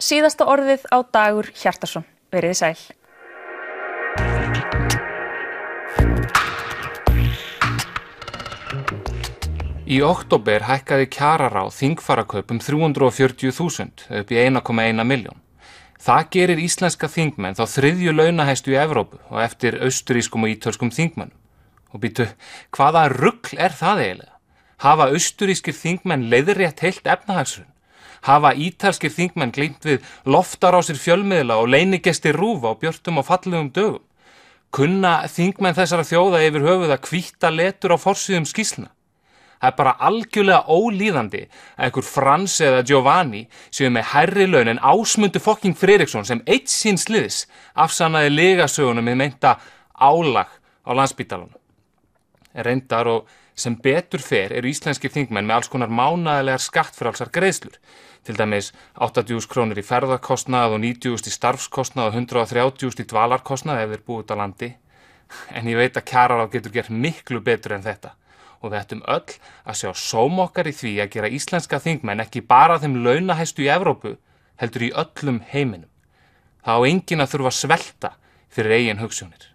Síðasta orðið á Dagur Hjartarson. Veriði sæl. Í október hækkaði kjararáð þingfararkaup 340.000 upp í 1,1 milljón. Það gerir íslenska þingmenn þá þriðju launahæstu í Evrópu og eftir austurrískum og ítölskum þingmennum. Og býtu, hvaða rugl er það eiginlega? Hafa austurrískir þingmenn leiðrétt heilt efnahagshrun? Hafa ítalskir þingmenn gleymt við loftarásir fjölmiðla og leynigestir RÚV á björtum og fallegum dögum? Kunna þingmenn þessara þjóða yfir höfuð að hvíta letur á forsíðum skýrslna? Það er bara algjörlega ólíðandi að einhver Frans eða Giovanni séu með hærri laun en Ásmundur fucking Friðriksson sem eitt síns liðs afsannaði lygasögunum með meinta álag á Landspítalanum. Reyndar og sem betur fer eru íslenskir þingmenn með alls konar mánaðarlegar skattfrjálsar greiðslur, til dæmis 80.000 krónur í ferðakostnað og 90.000 í starfskostnað og 130.000 í dvalarkostnað ef þeir búið út á landi. En ég veit að kjararáð getur gert miklu betur en þetta. Og við ættum öll að sjá sóma okkar í því að gera íslenska þingmenn ekki bara þeim launahæstu í Evrópu, heldur í öllum heiminum. Það á enginn að þurfa að svelta fyrir eigin hugsjónir.